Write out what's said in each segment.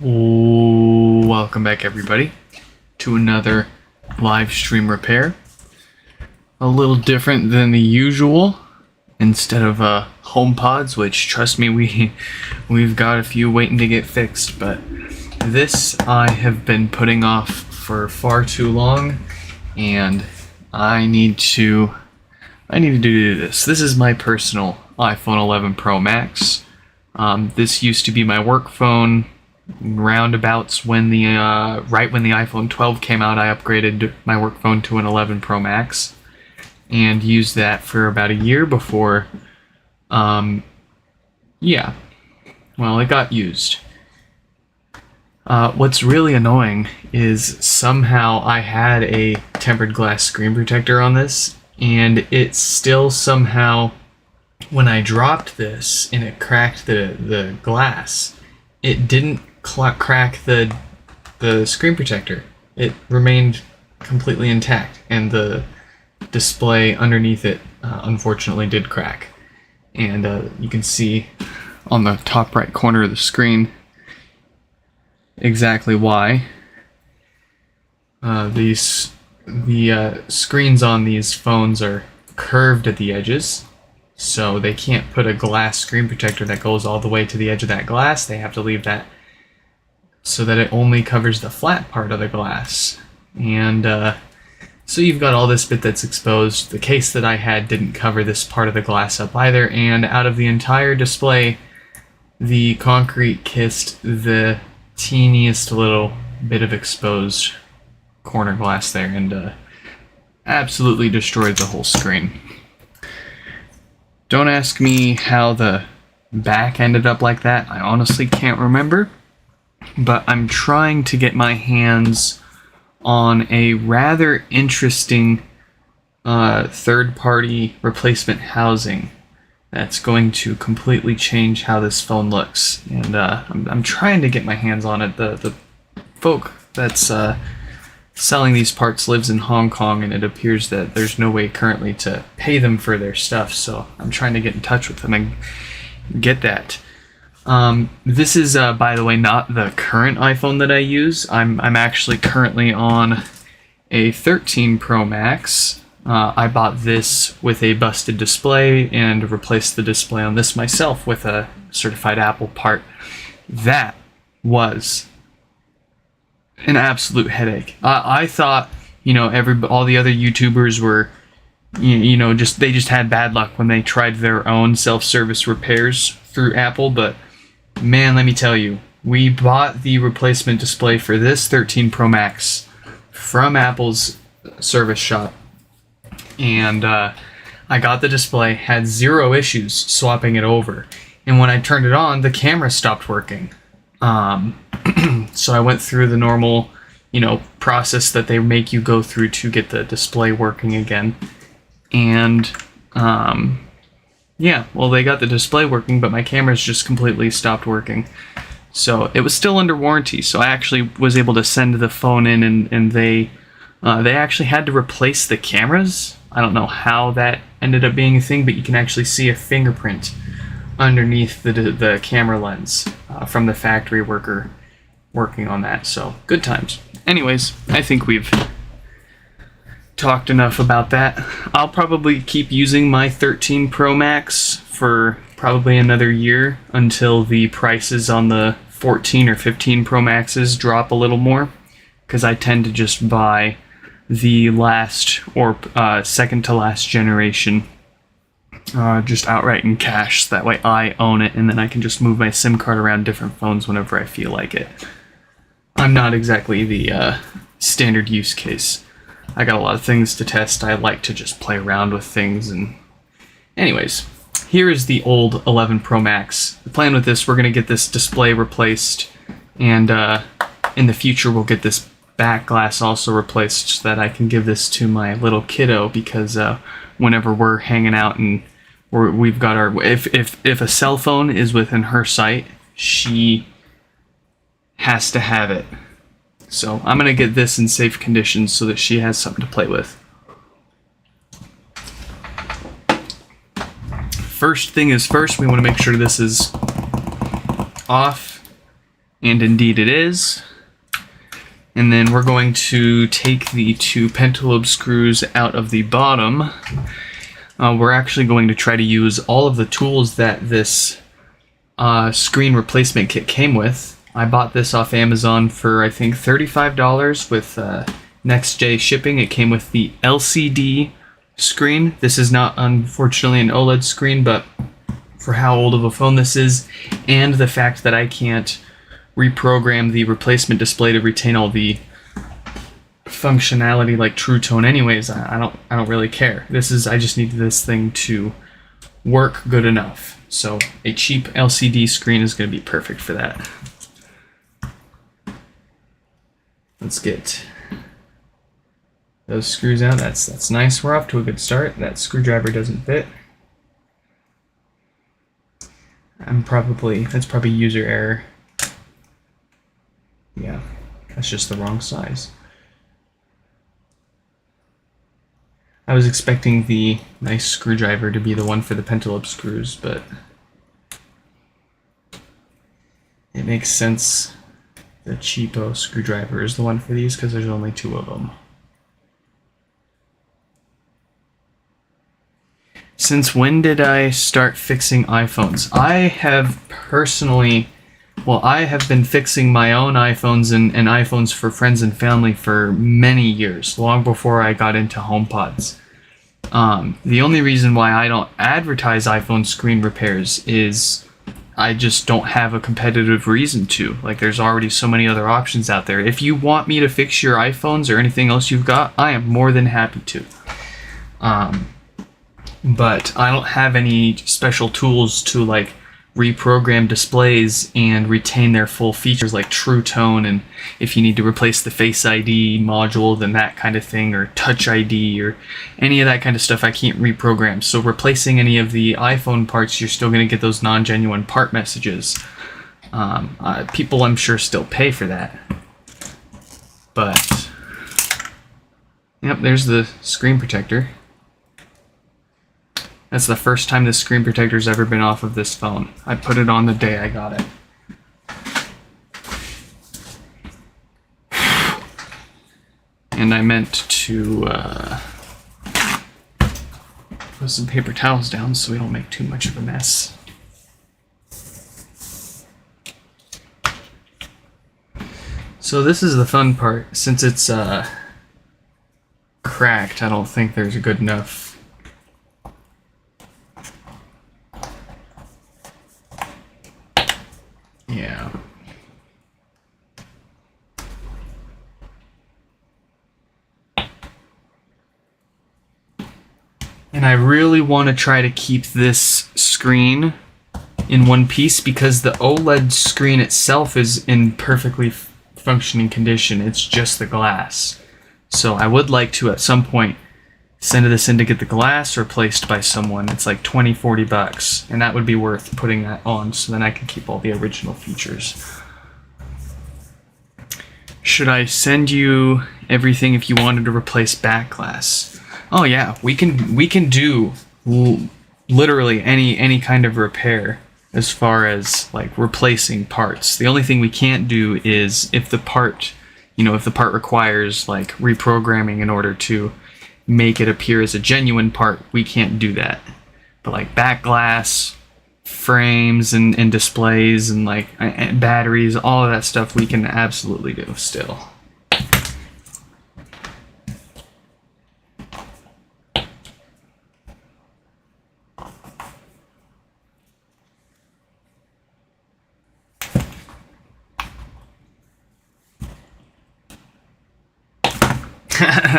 Welcome back, everybody, to another live stream repair. A little different than the usual. Instead of HomePods, which, trust me, we've got a few waiting to get fixed, but this I have been putting off for far too long, and I need to do this. This is my personal iPhone 11 Pro Max. This used to be my work phone. Roundabouts when the right when the iPhone 12 came out, I upgraded my work phone to an 11 Pro Max and used that for about a year before it got used. What's really annoying is somehow I had a tempered glass screen protector on this, and it still somehow, when I dropped this and it cracked the glass, it didn't crack the screen protector. It remained completely intact, and the display underneath it unfortunately did crack. And you can see on the top right corner of the screen exactly why. The screens on these phones are curved at the edges, so they can't put a glass screen protector that goes all the way to the edge of that glass. They have to leave that so that it only covers the flat part of the glass. And so you've got all this bit that's exposed. The case that I had didn't cover this part of the glass up either, and out of the entire display, the concrete kissed the teeniest little bit of exposed corner glass there, and absolutely destroyed the whole screen. Don't ask me how the back ended up like that. I honestly can't remember, but I'm trying to get my hands on a rather interesting third-party replacement housing that's going to completely change how this phone looks, and I'm trying to get my hands on it. The folk that's selling these parts lives in Hong Kong, and it appears that there's no way currently to pay them for their stuff, so I'm trying to get in touch with them and get that. This is, by the way, not the current iPhone that I use. I'm actually currently on a 13 Pro Max. I bought this with a busted display and replaced the display on this myself with a certified Apple part. That was an absolute headache. I thought, all the other YouTubers were, they just had bad luck when they tried their own self-service repairs through Apple, but man, let me tell you, we bought the replacement display for this 13 Pro Max from Apple's service shop, and I got the display, had zero issues swapping it over, and when I turned it on, the camera stopped working. So I went through the normal, process that they make you go through to get the display working again, and they got the display working, but my cameras just completely stopped working. So it was still under warranty, so I actually was able to send the phone in, and they actually had to replace the cameras. I don't know how that ended up being a thing, but you can actually see a fingerprint underneath the camera lens from the factory worker working on that. So good times. Anyways, I think we've talked enough about that. I'll probably keep using my 13 Pro Max for probably another year until the prices on the 14 or 15 Pro Maxes drop a little more, because I tend to just buy the last or second to last generation just outright in cash. That way I own it, and then I can just move my SIM card around different phones whenever I feel like it. I'm not exactly the standard use case. I got a lot of things to test. I like to just play around with things. And anyways, here is the old 11 Pro Max. The plan with this, we're going to get this display replaced, and in the future we'll get this back glass also replaced so that I can give this to my little kiddo, because whenever we're hanging out and we've got our, if a cell phone is within her sight, she has to have it. So I'm going to get this in safe conditions so that she has something to play with. First thing is first, we want to make sure this is off And indeed it is. And then we're going to take the 2 pentalobe screws out of the bottom. We're actually going to try to use all of the tools that this screen replacement kit came with. I bought this off Amazon for, I think, $35 with next day shipping. It came with the LCD screen. This is not, unfortunately, an OLED screen, but for how old of a phone this is, and the fact that I can't reprogram the replacement display to retain all the functionality like True Tone anyways, I don't really care. I just need this thing to work good enough. So a cheap LCD screen is going to be perfect for that. Let's get those screws out. That's nice. We're off to a good start. That screwdriver doesn't fit. That's probably user error. Yeah, that's just the wrong size. I was expecting the nice screwdriver to be the one for the pentalobe screws, but it makes sense. The cheapo screwdriver is the one for these because there's only 2 of them. Since when did I start fixing iPhones? I have been fixing my own iPhones and iPhones for friends and family for many years, long before I got into HomePods. The only reason why I don't advertise iPhone screen repairs is I just don't have a competitive reason to. Like, there's already so many other options out there. If you want me to fix your iPhones or anything else you've got, I am more than happy to. But I don't have any special tools to like reprogram displays and retain their full features like True Tone, and if you need to replace the Face ID module, then that kind of thing, or Touch ID, or any of that kind of stuff I can't reprogram. So replacing any of the iPhone parts, you're still going to get those non-genuine part messages. People, I'm sure, still pay for that. But, yep, there's the screen protector. That's the first time this screen protector's ever been off of this phone. I put it on the day I got it. And I meant to put some paper towels down so we don't make too much of a mess. So this is the fun part. Since it's cracked, I don't think there's a good enough and I really want to try to keep this screen in one piece because the OLED screen itself is in perfectly functioning condition. It's just the glass. So I would like to at some point send this in to get the glass replaced by someone. It's like $20-$40, and that would be worth putting that on so then I can keep all the original features. Should I send you everything if you wanted to replace back glass? Oh yeah, we can do literally any kind of repair as far as like replacing parts. The only thing we can't do is if the part requires like reprogramming in order to make it appear as a genuine part, we can't do that. But like back glass, frames and displays and like and batteries, all of that stuff we can absolutely do still.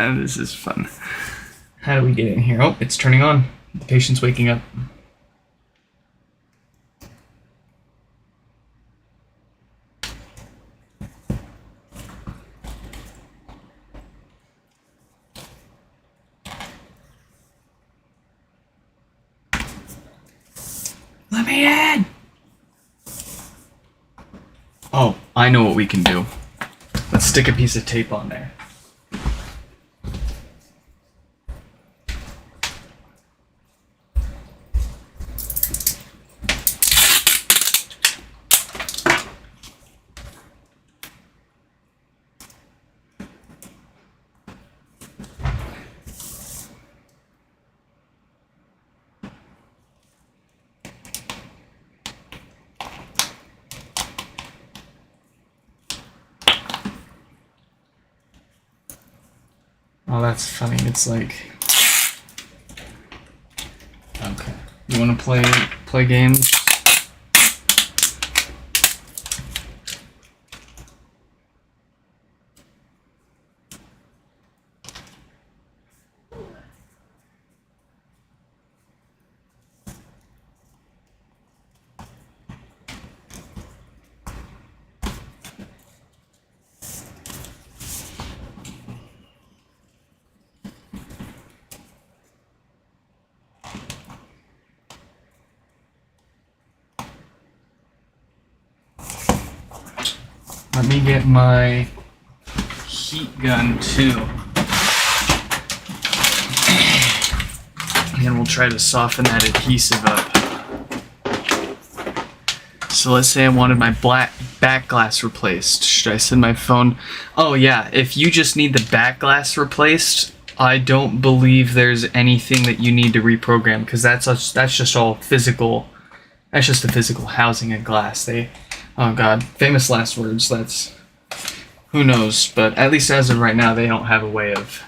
This is fun. How do we get in here? Oh, it's turning on. The patient's waking up. Let me in! Oh, I know what we can do. Let's stick a piece of tape on there. Oh, that's funny. It's like... Okay. You want to play games? Let me get my heat gun too. And we'll try to soften that adhesive up. So let's say I wanted my back glass replaced. Should I send my phone? Oh yeah, if you just need the back glass replaced, I don't believe there's anything that you need to reprogram, because that's just all physical. That's just the physical housing of glass. Oh god, famous last words. That's, who knows, but at least as of right now, they don't have a way of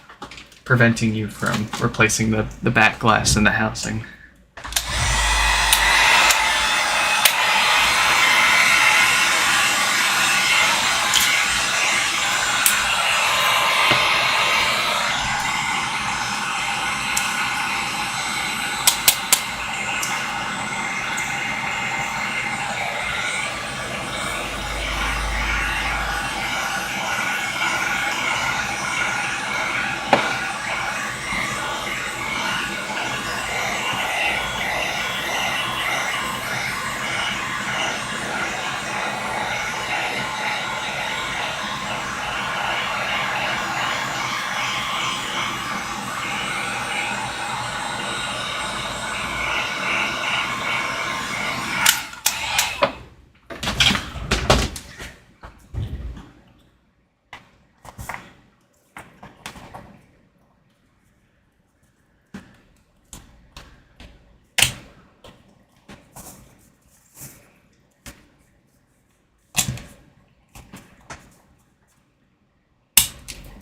preventing you from replacing the back glass in the housing.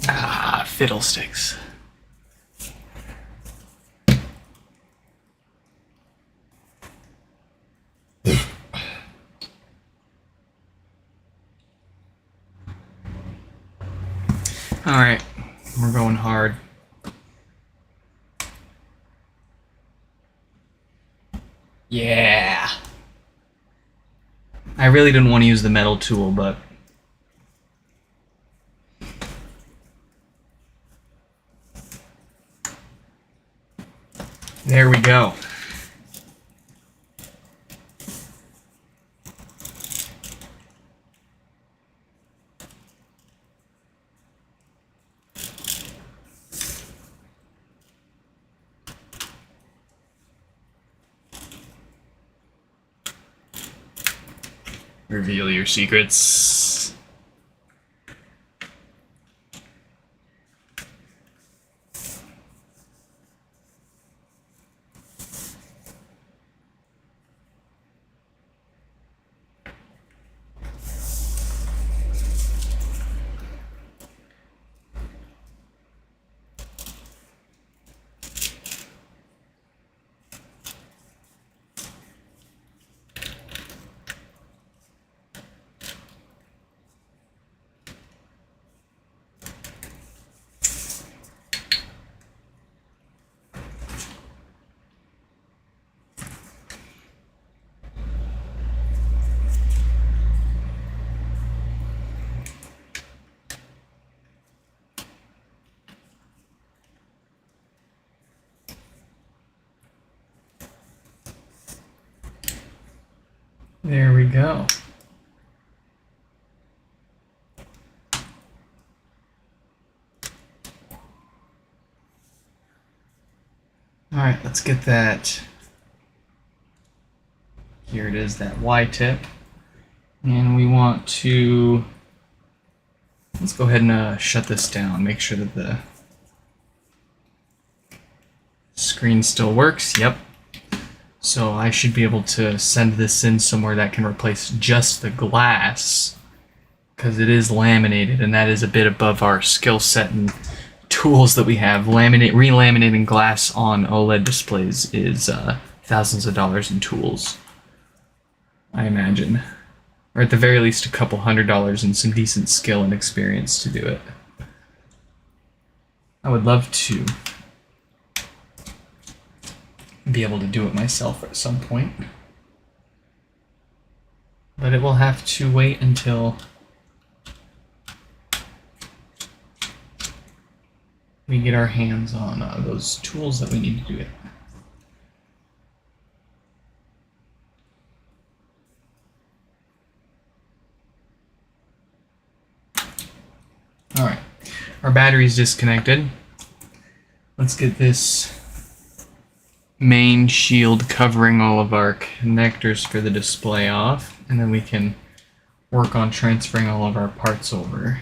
Ah, fiddlesticks. Alright, we're going hard. Yeah! I really didn't want to use the metal tool, but... there we go. Reveal your secrets. There we go. Alright, let's get that. Here it is, that Y-tip. And we want to... let's go ahead and shut this down. Make sure that the screen still works. Yep. So I should be able to send this in somewhere that can replace just the glass, because it is laminated, and that is a bit above our skill set and tools that we have. Relaminating glass on OLED displays is thousands of dollars in tools, I imagine. Or at the very least a couple $100 and some decent skill and experience to do it. I would love to be able to do it myself at some point. But it will have to wait until we get our hands on those tools that we need to do it. Alright, our battery's disconnected. Let's get this main shield covering all of our connectors for the display off, and then we can work on transferring all of our parts over.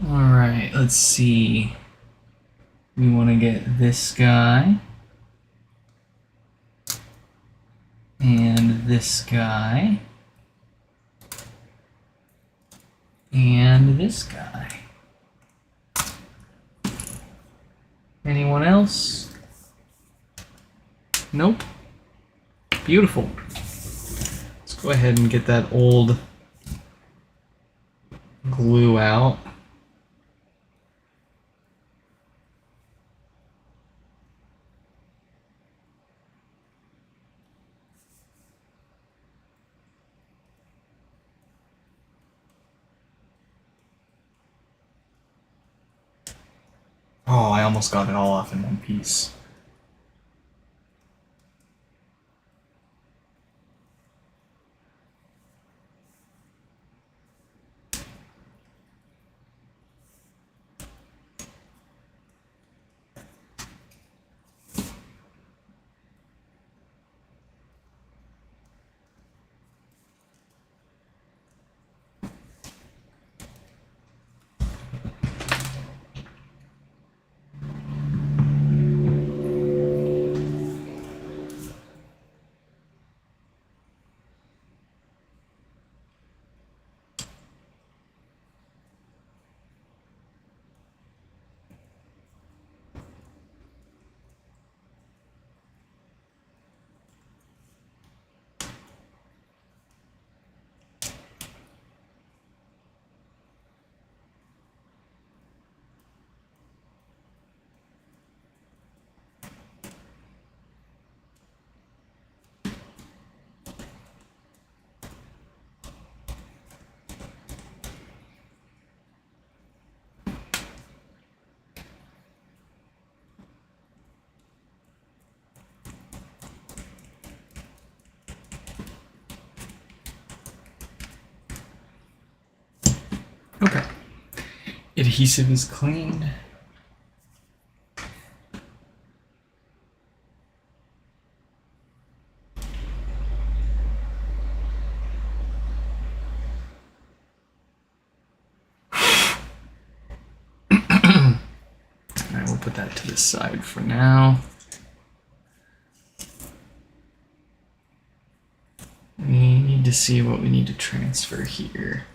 Alright, let's see. We want to get this guy. And this guy. And this guy. Anyone else? Nope. Beautiful. Let's go ahead and get that old glue out. Oh, I almost got it all off in one piece. Okay. Adhesive is cleaned. Alright, we'll put that to the side for now. We need to see what we need to transfer here.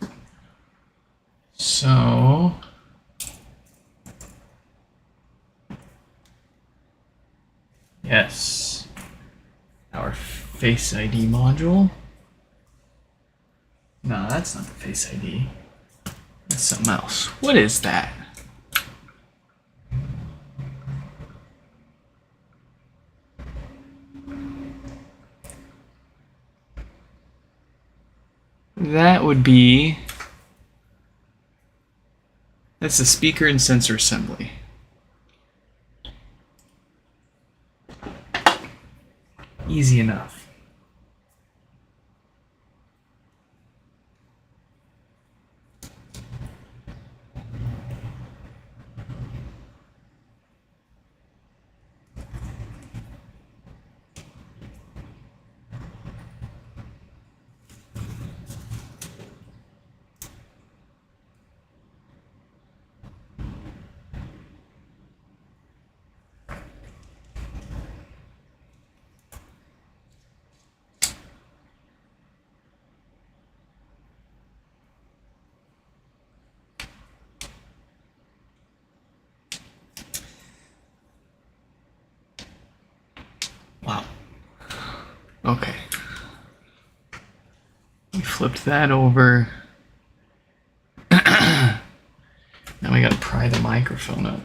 So, yes, our Face ID module. No, that's not the Face ID. That's something else. What is that? That would be That's the speaker and sensor assembly. Easy enough. Wow. Okay. We flipped that over. Now we gotta pry the microphone up.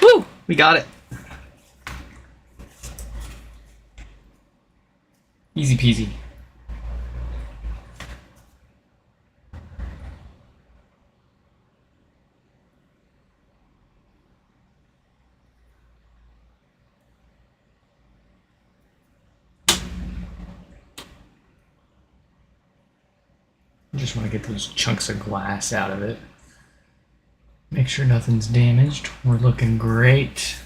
Woo! We got it. Easy peasy. I just want to get those chunks of glass out of it. Make sure nothing's damaged. We're looking great.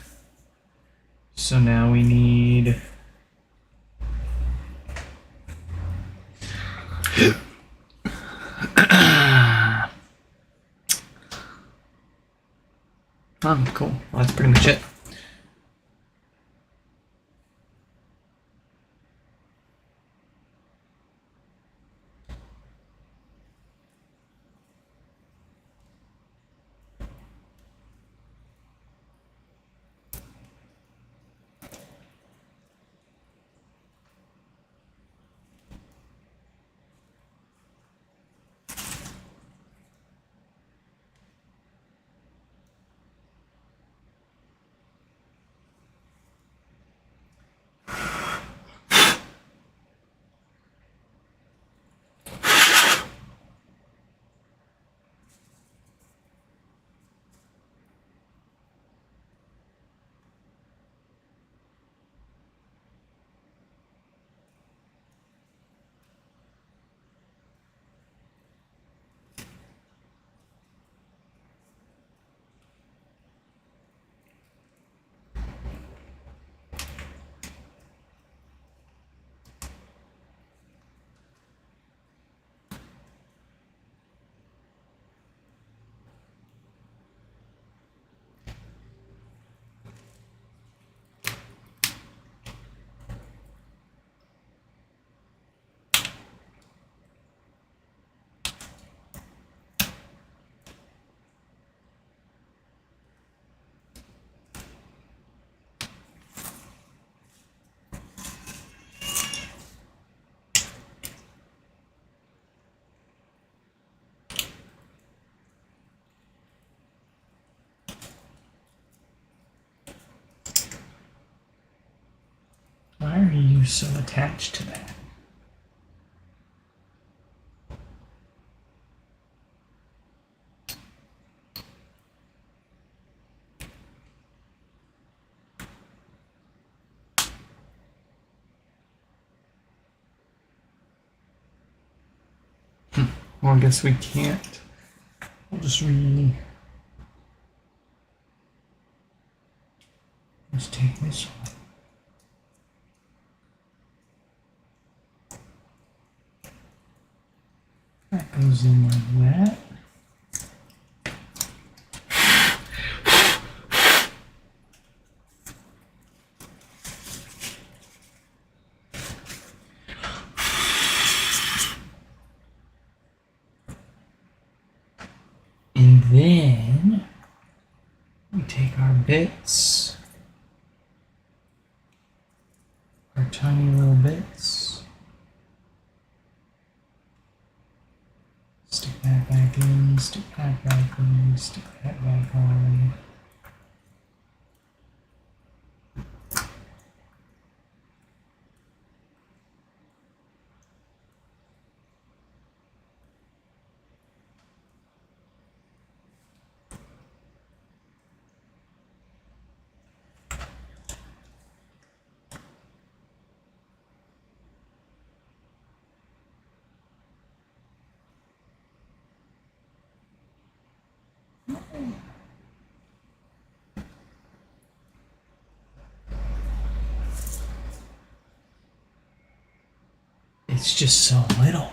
So now we need... Oh, cool. Well, that's pretty much it. you're so attached to that? Well, I guess we can't. We'll just let's take this one. That goes in like that. And then we take our bits, our tiny little bits, stick that back in, stick that back in, stick that back on. It's just so little.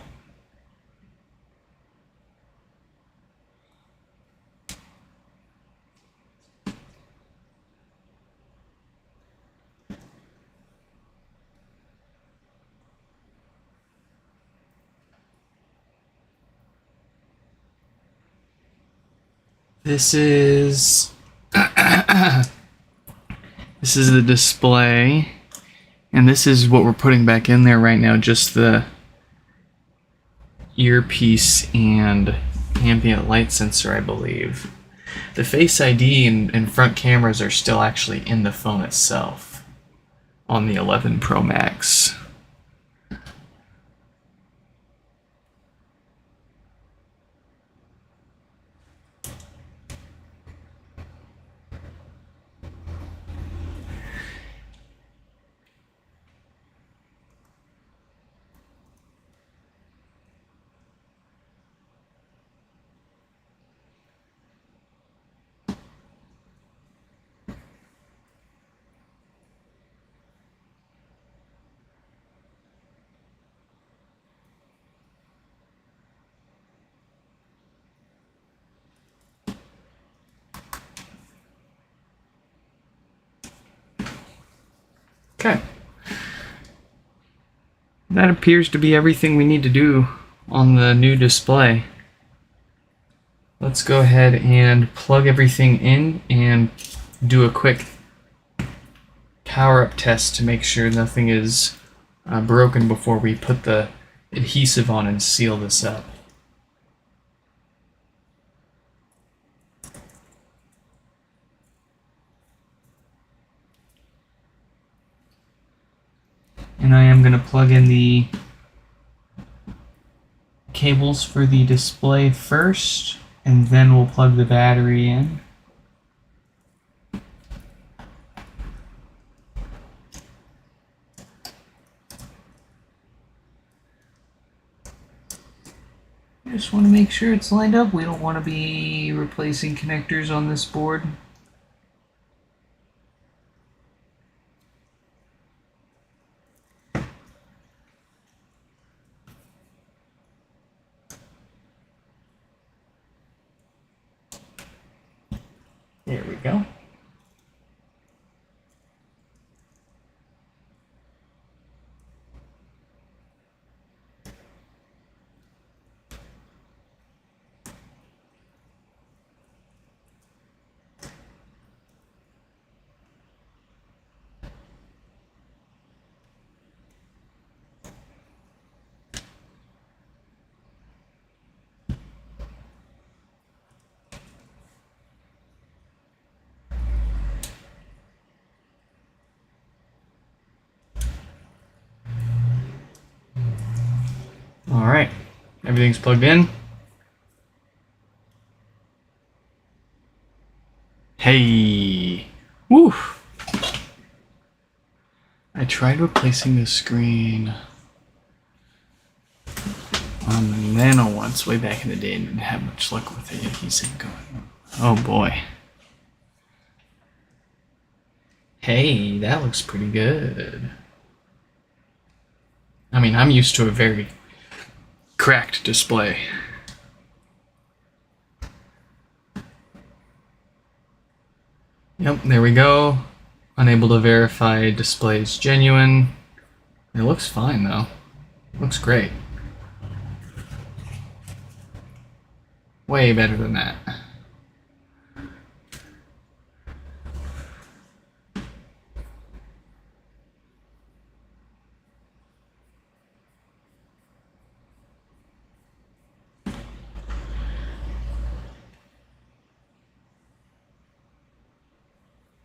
This is this is the display, and this is what we're putting back in there right now, just the earpiece and ambient light sensor, I believe. The Face ID and front cameras are still actually in the phone itself on the 11 Pro Max. Okay. That appears to be everything we need to do on the new display. Let's go ahead and plug everything in and do a quick power-up test to make sure nothing is broken before we put the adhesive on and seal this up. And I am going to plug in the cables for the display first, and then we'll plug the battery in. I just want to make sure it's lined up. We don't want to be replacing connectors on this board. There we go. All right, everything's plugged in. Hey, woo! I tried replacing the screen on the Nano once way back in the day and didn't have much luck with the adhesive going. Oh boy. Hey, that looks pretty good. I mean, I'm used to a very cracked display. Yep, there we go. Unable to verify display is genuine. It looks fine though. Looks great. Way better than that.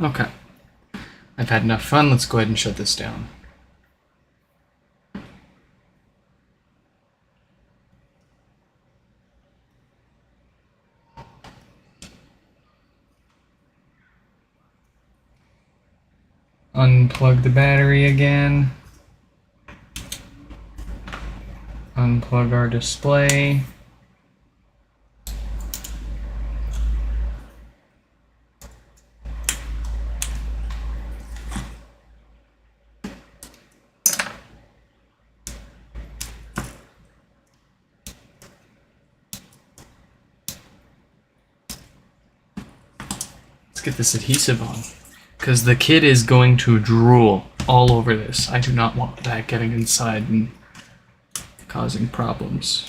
Okay. I've had enough fun. Let's go ahead and shut this down. Unplug the battery again. Unplug our display. Let's get this adhesive on, because the kid is going to drool all over this. I do not want that getting inside and causing problems.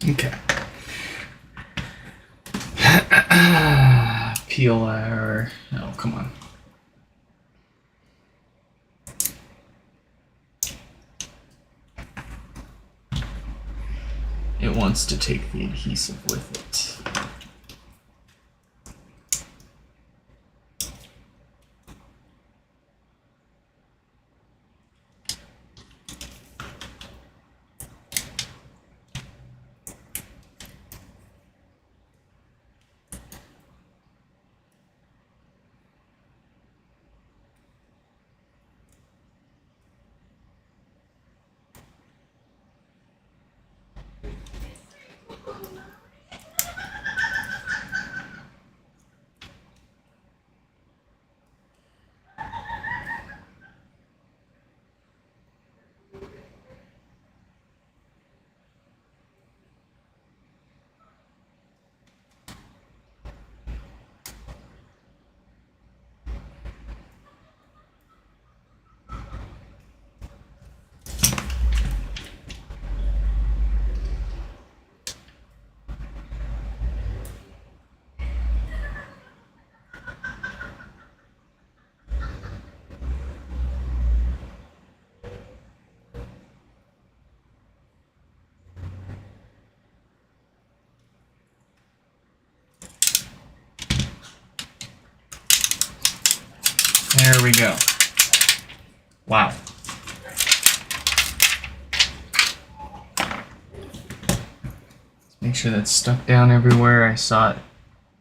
Okay. Peel our... Oh, come on. It wants to take the adhesive with it. There we go. Wow. Make sure that's stuck down everywhere. I saw it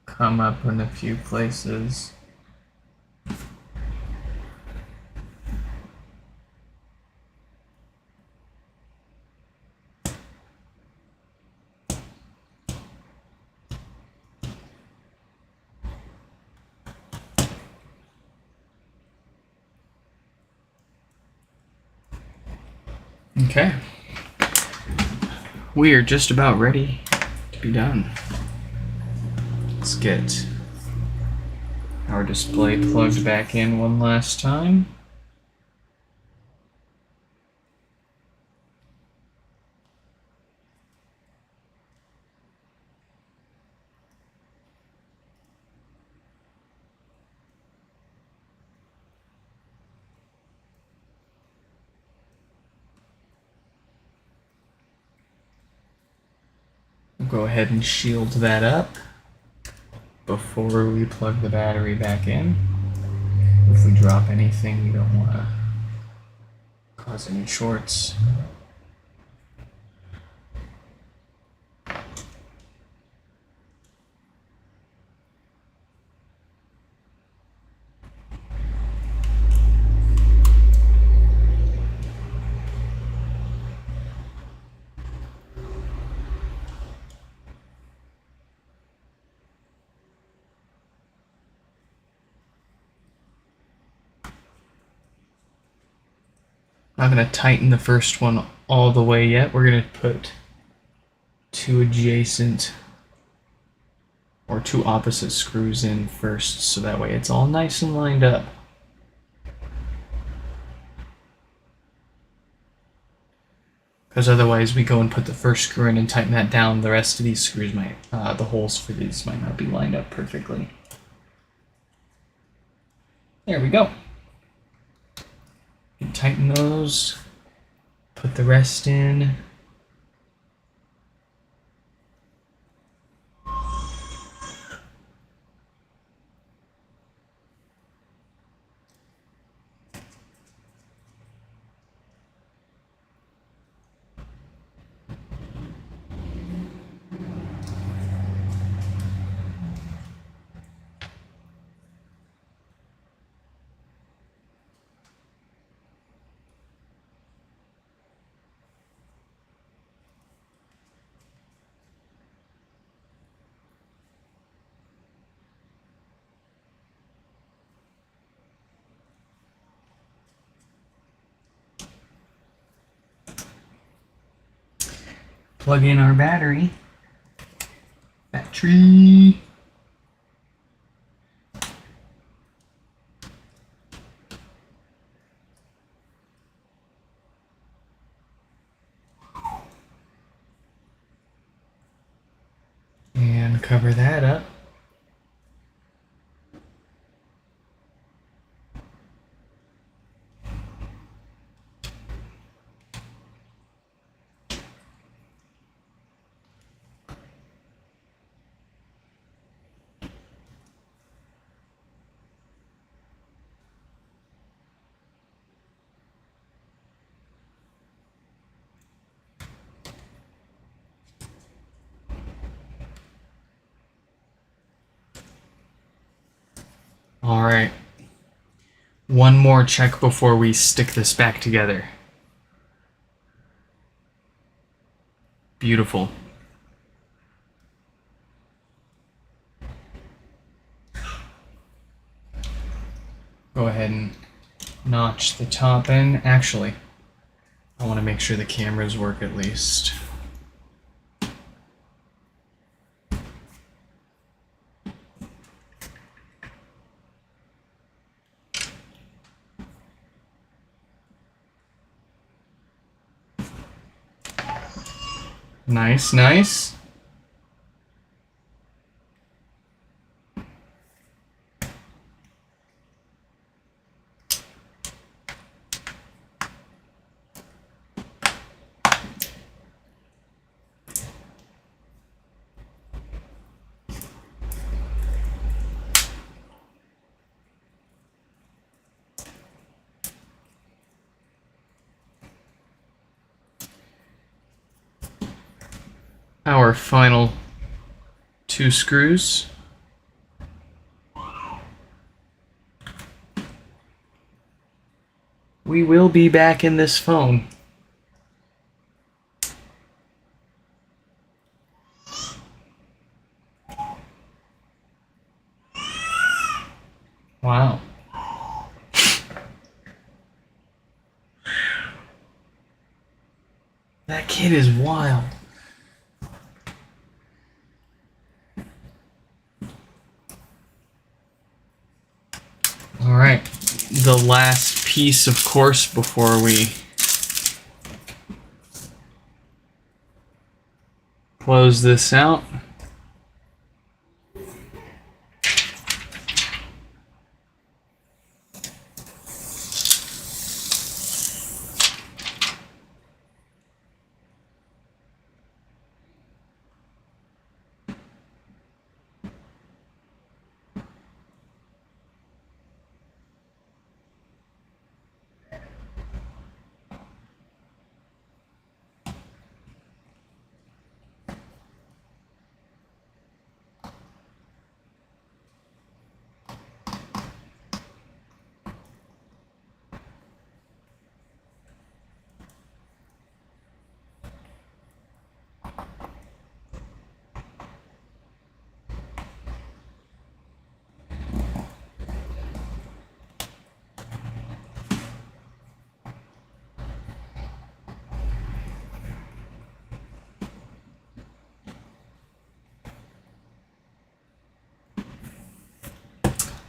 come up in a few places. Okay. We are just about ready to be done. Let's get our display plugged back in one last time. We'll go ahead and shield that up before we plug the battery back in. If we drop anything, we don't want to cause any shorts. Not going to tighten the first one all the way yet. We're going to put two adjacent or two opposite screws in first, so that way it's all nice and lined up. Because otherwise we go and put the first screw in and tighten that down, the rest of these screws might, the holes for these might not be lined up perfectly. There we go. You tighten those, put the rest in. Plug in our battery. Battery. And cover that up. All right. One more check before we stick this back together. Beautiful. Go ahead and notch the top in. Actually, I want to make sure the cameras work at least. Nice, nice. our final 2 screws. We will be back in this phone. Wow. That kid is wild. Alright, the last piece, of course, before we close this out.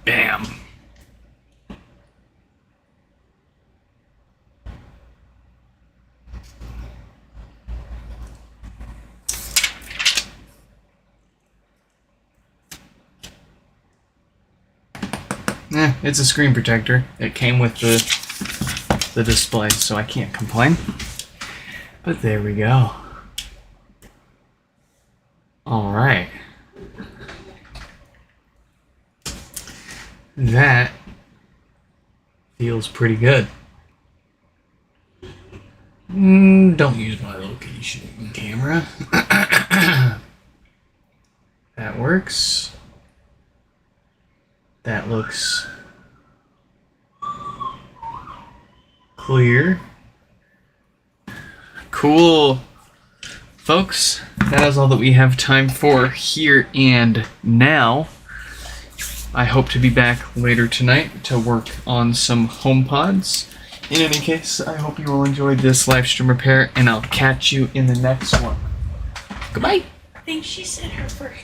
Bam. It's a screen protector. It came with the display, so I can't complain. But there we go. All right. That feels pretty good. Don't use my location camera. That works. That looks clear. Cool. Folks, that is all that we have time for here and now. I hope to be back later tonight to work on some HomePods. In any case, I hope you all enjoyed this live stream repair, and I'll catch you in the next one. Goodbye. I think she said her first